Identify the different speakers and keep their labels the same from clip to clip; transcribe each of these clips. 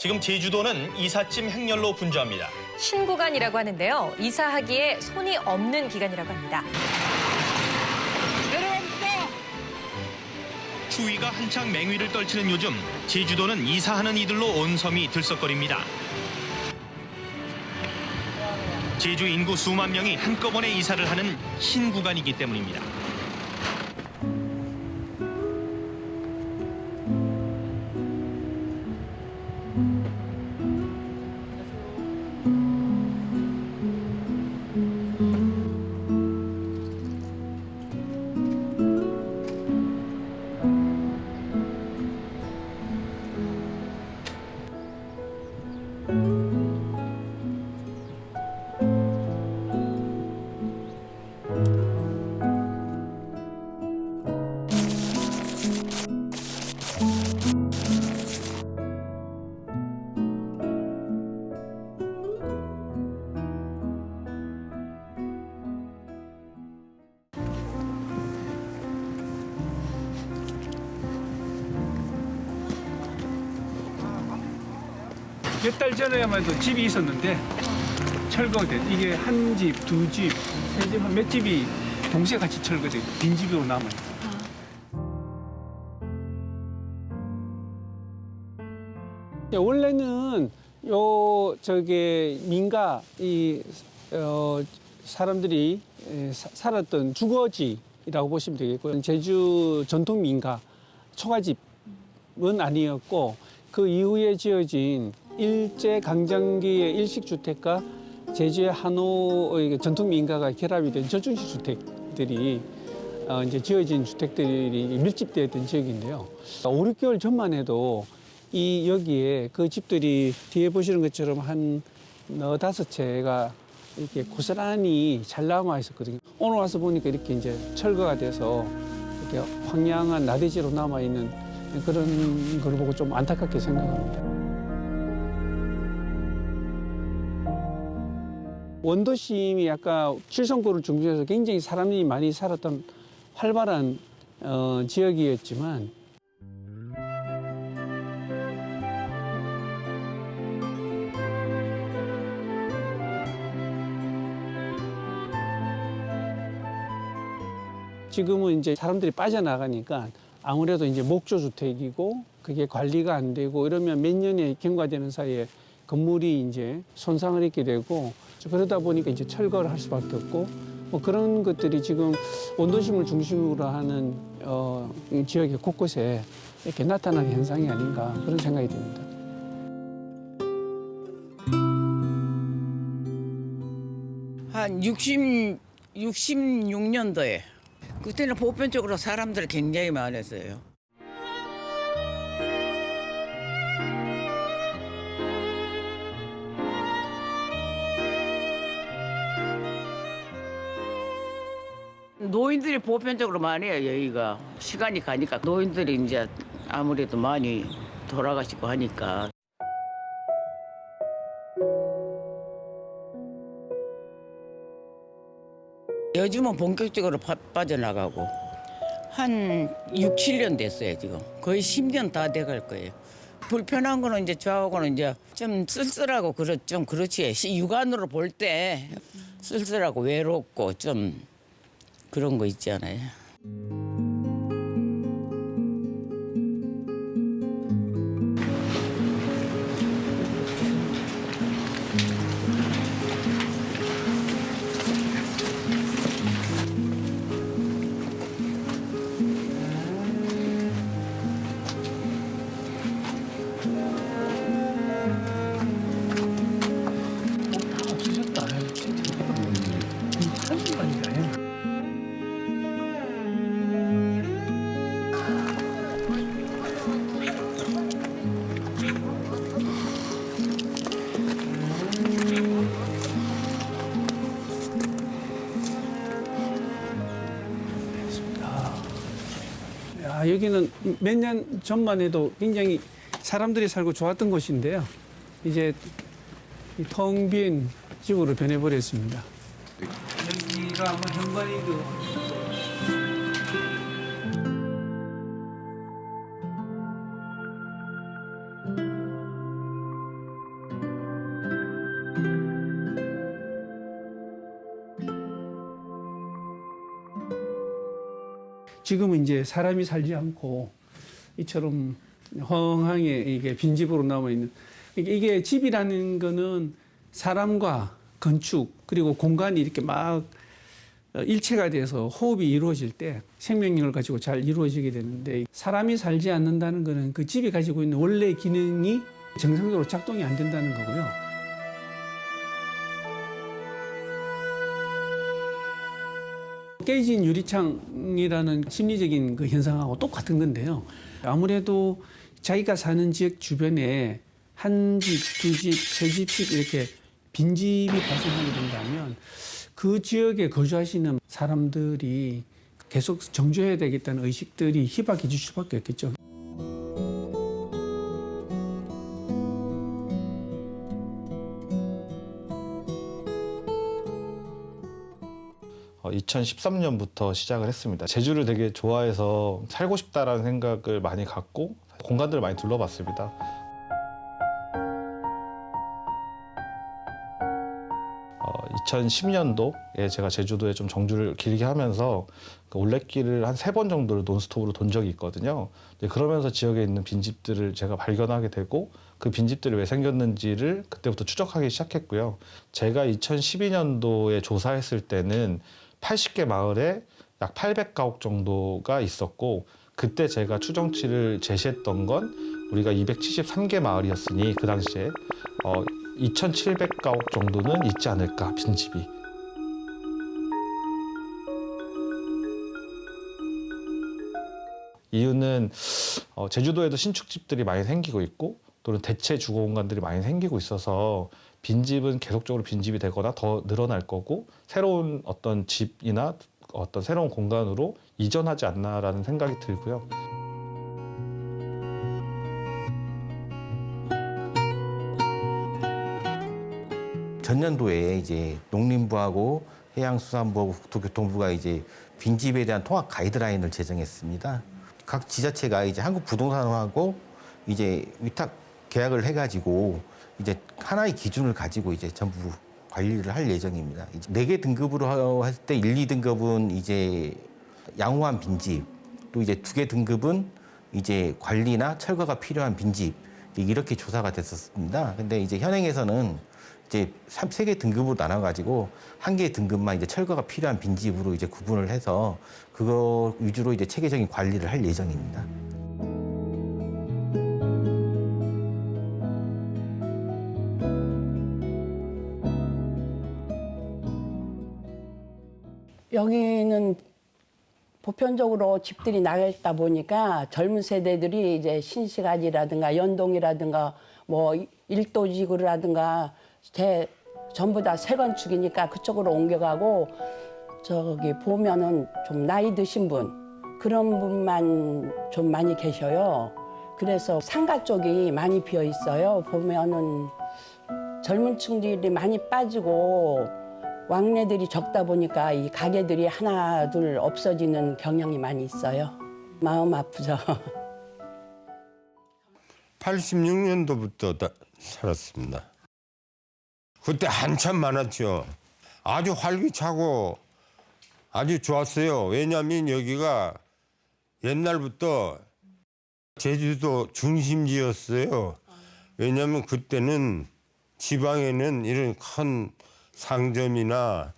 Speaker 1: 지금 제주도는 이삿짐 행렬로 분주합니다.
Speaker 2: 신구간이라고 하는데요. 이사하기에 손이 없는 기간이라고 합니다.
Speaker 1: 추위가 한창 맹위를 떨치는 요즘 제주도는 이사하는 이들로 온 섬이 들썩거립니다. 제주 인구 수만 명이 한꺼번에 이사를 하는 신구간이기 때문입니다.
Speaker 3: 몇 달 전에만 해도 집이 있었는데 철거돼. 이게 한 집, 두 집, 세 집, 몇 집이 동시에 같이 철거돼. 빈집으로 남아요. 원래는 민가 사람들이 살았던 주거지라고 보시면 되겠고요. 제주 전통 민가 초가집은 아니었고 그 이후에 지어진 일제 강점기의 일식주택과 제주의 한옥의 전통 민가가 결합이 된 저층식 주택들이 이제 지어진 주택들이 밀집되었던 지역인데요. 5, 6개월 전만 해도 여기에 그 집들이 뒤에 보시는 것처럼 한 5-5채가 이렇게 고스란히 잘 남아 있었거든요. 오늘 와서 보니까 이렇게 이제 철거가 돼서 이렇게 황량한 나대지로 남아 있는 그런 걸 보고 좀 안타깝게 생각합니다. 원도심이 아까 칠성구를 중심해서 굉장히 사람이 많이 살았던 활발한 지역이었지만 지금은 이제 사람들이 빠져나가니까 아무래도 이제 목조주택이고 그게 관리가 안 되고 이러면 몇 년이 경과되는 사이에 건물이 이제 손상을 입게 되고 그러다 보니까 이제 철거를 할 수밖에 없고 뭐 그런 것들이 지금 원도심을 중심으로 하는 지역의 곳곳에 이렇게 나타나는 현상이 아닌가 그런 생각이 듭니다.
Speaker 4: 한 66년도에 그때는 보편적으로 사람들이 굉장히 많았어요. 노인들이 보편적으로 많이 해요, 여기가. 시간이 가니까 노인들이 이제 아무래도 많이 돌아가시고 하니까. 요즘은 본격적으로 빠져나가고 한 6, 7년 됐어요, 지금. 거의 10년 다 돼갈 거예요. 불편한 거는 이제 저하고는 이제 좀 쓸쓸하고 좀 그렇지. 육안으로 볼 때 쓸쓸하고 외롭고 좀 그런 거 있잖아요.
Speaker 3: 없어졌다. 한순간이다. 여기는 몇 년 전만 해도 굉장히 사람들이 살고 좋았던 곳인데요. 이제 텅 빈 집으로 변해버렸습니다. 여기가 아마 현관이고 지금은 이제 사람이 살지 않고 이처럼 헝하게 이게 빈집으로 남아 있는 이게 집이라는 거는 사람과 건축 그리고 공간이 이렇게 막 일체가 돼서 호흡이 이루어질 때 생명력을 가지고 잘 이루어지게 되는데 사람이 살지 않는다는 거는 그 집이 가지고 있는 원래 기능이 정상적으로 작동이 안 된다는 거고요. 깨진 유리창이라는 심리적인 그 현상하고 똑같은 건데요. 아무래도 자기가 사는 지역 주변에 한 집, 두 집, 세 집씩 이렇게 빈집이 발생하게 된다면 그 지역에 거주하시는 사람들이 계속 정조해야 되겠다는 의식들이 희박해질 수밖에 없겠죠.
Speaker 5: 어, 2013년부터 시작을 했습니다. 제주를 되게 좋아해서 살고 싶다라는 생각을 많이 갖고 공간들을 많이 둘러봤습니다. 2010년도에 제가 제주도에 좀 정주를 길게 하면서 그 올레길을 한 3번 정도를 논스톱으로 돈 적이 있거든요. 그러면서 지역에 있는 빈집들을 제가 발견하게 되고 그 빈집들이 왜 생겼는지를 그때부터 추적하기 시작했고요. 제가 2012년도에 조사했을 때는 80개 마을에 약 800가옥 정도가 있었고 그때 제가 추정치를 제시했던 건 우리가 273개 마을이었으니 그 당시에 2,700가옥 정도는 있지 않을까, 빈집이. 이유는 제주도에도 신축집들이 많이 생기고 있고 또는 대체 주거 공간들이 많이 생기고 있어서 빈집은 계속적으로 빈집이 되거나 더 늘어날 거고 새로운 어떤 집이나 어떤 새로운 공간으로 이전하지 않나라는 생각이 들고요.
Speaker 6: 전년도에 이제 농림부하고 해양수산부하고 국토교통부가 이제 빈집에 대한 통합 가이드라인을 제정했습니다. 각 지자체가 이제 한국부동산하고 이제 위탁 계약을 해가지고 이제 하나의 기준을 가지고 이제 전부 관리를 할 예정입니다. 이제 4개 등급으로 했을 때 1, 2등급은 이제 양호한 빈집, 또 이제 2개 등급은 이제 관리나 철거가 필요한 빈집 이렇게 조사가 됐었습니다. 근데 이제 현행에서는 이제 3개 등급으로 나눠가지고 1개 등급만 이제 철거가 필요한 빈집으로 이제 구분을 해서 그거 위주로 이제 체계적인 관리를 할 예정입니다.
Speaker 7: 여기는 보편적으로 집들이 나있다 보니까 젊은 세대들이 이제 신시가지라든가 연동이라든가 뭐 일도지구라든가 전부 다 새건축이니까 그쪽으로 옮겨가고 저기 보면은 좀 나이 드신 분 그런 분만 좀 많이 계셔요. 그래서 상가 쪽이 많이 비어 있어요. 보면은 젊은 층들이 많이 빠지고 왕래들이 적다 보니까 이 가게들이 하나 둘 없어지는 경향이 많이 있어요. 마음 아프죠.
Speaker 8: 86년도부터 살았습니다. 그때 한참 많았죠. 아주 활기차고 아주 좋았어요. 왜냐하면 여기가 옛날부터 제주도 중심지였어요. 왜냐하면 그때는 지방에는 이런 큰 상점이나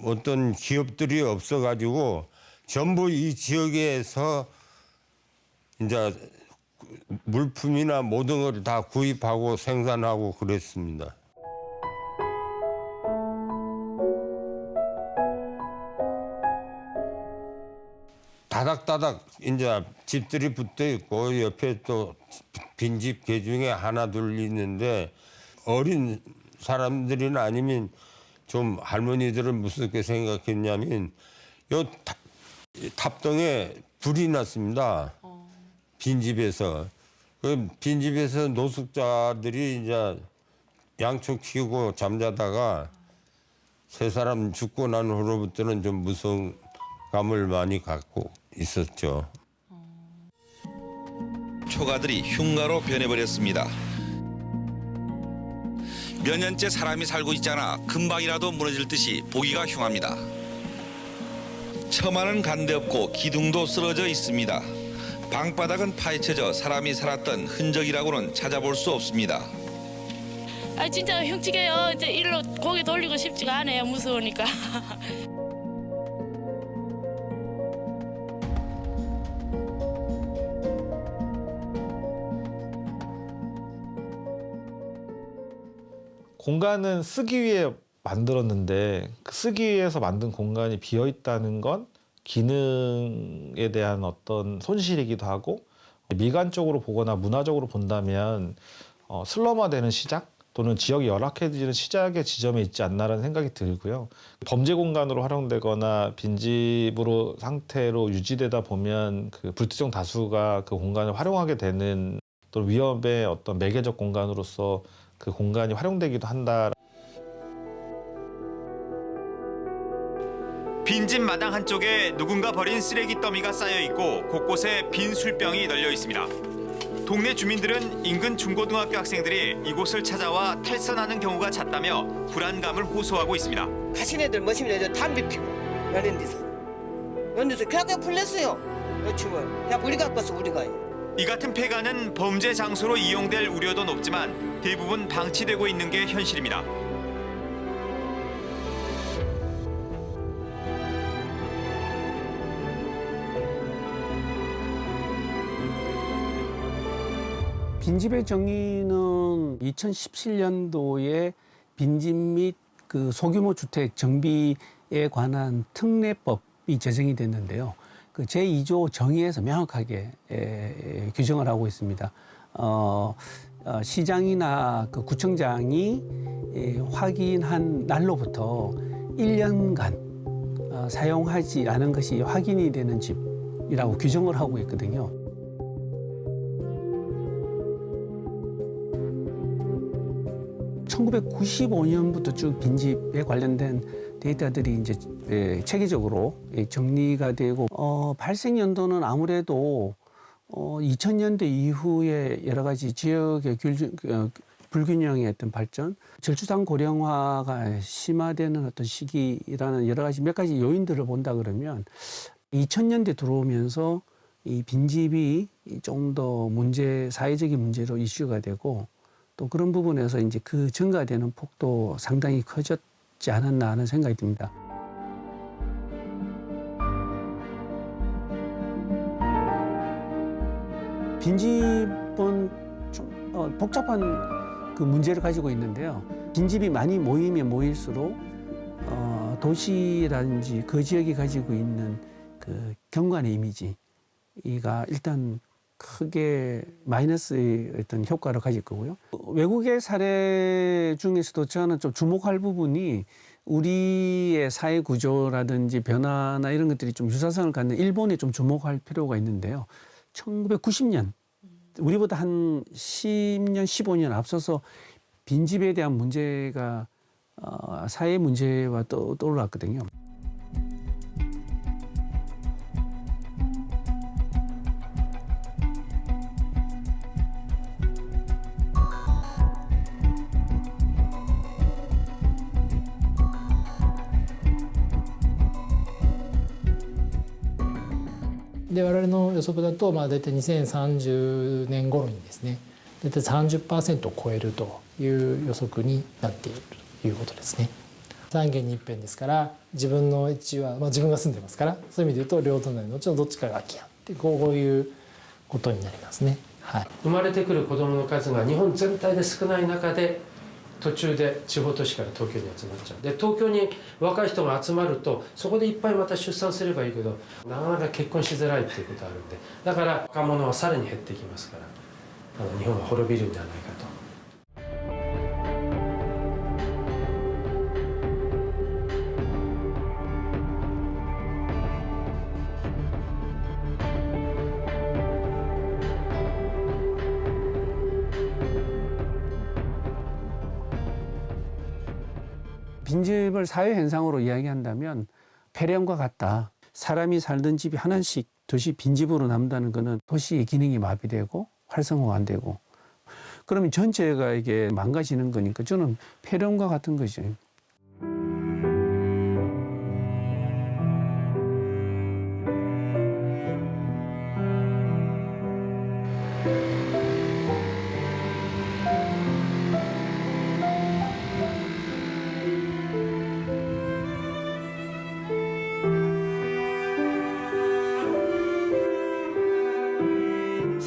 Speaker 8: 어떤 기업들이 없어가지고 전부 이 지역에서 이제 물품이나 모든 걸 다 구입하고 생산하고 그랬습니다. 다닥다닥 이제 집들이 붙어 있고 옆에 또 빈집 개중에 하나 둘 있는데 어린 사람들이나 아니면 좀 할머니들은 무섭게 생각했냐면 요 탑동에 불이 났습니다. 빈집에서. 그 빈집에서 노숙자들이 이제 양초 키우고 잠자다가 세 사람 죽고 난 후로부터는 좀 무서운 감을 많이 갖고 있었죠.
Speaker 9: 초가들이 흉가로 변해버렸습니다. 몇 년째 사람이 살고 있잖아 금방이라도 무너질 듯이 보기가 흉합니다. 처마는 간데 없고 기둥도 쓰러져 있습니다. 방바닥은 파헤쳐져 사람이 살았던 흔적이라고는 찾아볼 수 없습니다.
Speaker 10: 아 진짜 흉측해요. 이제 일로 고개 돌리고 싶지가 않아요. 무서우니까.
Speaker 5: 공간은 쓰기 위해 만들었는데 그 쓰기 위해서 만든 공간이 비어 있다는 건 기능에 대한 어떤 손실이기도 하고, 미관적으로 보거나 문화적으로 본다면 슬럼화되는 시작 또는 지역이 열악해지는 시작의 지점에 있지 않나라는 생각이 들고요. 범죄 공간으로 활용되거나 빈집으로 상태로 유지되다 보면 그 불특정 다수가 그 공간을 활용하게 되는, 또는 위협의 어떤 매개적 공간으로서 그 공간이 활용되기도 한다.
Speaker 1: 빈집 마당 한쪽에 누군가 버린 쓰레기 더미가 쌓여 있고 곳곳에 빈 술병이 널려 있습니다. 동네 주민들은 인근 중고등학교 학생들이 이곳을 찾아와 탈선하는 경우가 잦다며 불안감을 호소하고 있습니다.
Speaker 11: 가신 애들 멋있는 담배 피고 이런 데서 그냥 풀렸어요. 요즘은 그냥 우리 갖고 와서 우리가
Speaker 1: 이 같은 폐가는 범죄 장소로 이용될 우려도 높지만 대부분 방치되고 있는 게 현실입니다.
Speaker 3: 빈집의 정의는 2017년도에 빈집 및 그 소규모 주택 정비에 관한 특례법이 제정이 됐는데요. 그 제2조 정의에서 명확하게 규정을 하고 있습니다. 시장이나 그 구청장이 확인한 날로부터 1년간 사용하지 않은 것이 확인이 되는 집이라고 규정을 하고 있거든요. (1995년부터) 쭉 빈집에 관련된 데이터들이 이제 체계적으로 정리가 되고, 발생 연도는 아무래도 2000년대 이후에 여러 가지 지역의 불균형의 어떤 발전, 저출산 고령화가 심화되는 어떤 시기라는 여러 가지 몇 가지 요인들을 본다 그러면 2000년대 들어오면서 이 빈집이 좀 더 사회적인 문제로 이슈가 되고, 또 그런 부분에서 이제 그 증가되는 폭도 상당히 커졌지 않았나 하는 생각이 듭니다. 빈집은 좀 복잡한 그 문제를 가지고 있는데요. 빈집이 많이 모이면 모일수록 도시라든지 그 지역이 가지고 있는 그 경관의 이미지가 일단 크게 마이너스의 어떤 효과를 가질 거고요. 외국의 사례 중에서도 저는 좀 주목할 부분이 우리의 사회 구조라든지 변화나 이런 것들이 좀 유사성을 갖는 일본에 좀 주목할 필요가 있는데요. 1990년, 우리보다 한 10년, 15년 앞서서 빈집에 대한 문제가 사회 문제와 떠올랐거든요.
Speaker 12: で我々の予測だと、大体2030年頃にですね、大体 30% を超えるという予測になっているということですね。3軒に一遍ですから、自分の家は、自分が住んでますから、そういう意味で言うと両隣のうちのどっちかが空き家ってこういうことになりますね。はい。
Speaker 13: 生まれてくる子どもの数が日本全体で少ない中で、途中で地方都市から東京に集まっちゃう。で東京に若い人が集まるとそこでいっぱいまた出産すればいいけどなかなか結婚しづらいっていうことがあるんで、だから若者はさらに減っていきますから、日本は滅びるんじゃないかと。
Speaker 3: 빈집을 사회 현상으로 이야기한다면 폐렴과 같다. 사람이 살던 집이 하나씩 도시 빈집으로 남다는 거는 도시의 기능이 마비되고 활성화가 안 되고, 그러면 전체가 이게 망가지는 거니까 저는 폐렴과 같은 거죠.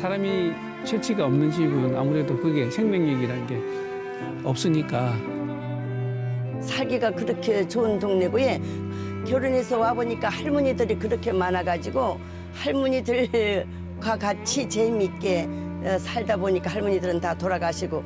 Speaker 3: 사람이 채취가 없는 집은 아무래도 그게 생명력이라는 게 없으니까.
Speaker 14: 살기가 그렇게 좋은 동네고요. 결혼해서 와보니까 할머니들이 그렇게 많아가지고 할머니들과 같이 재미있게 살다 보니까 할머니들은 다 돌아가시고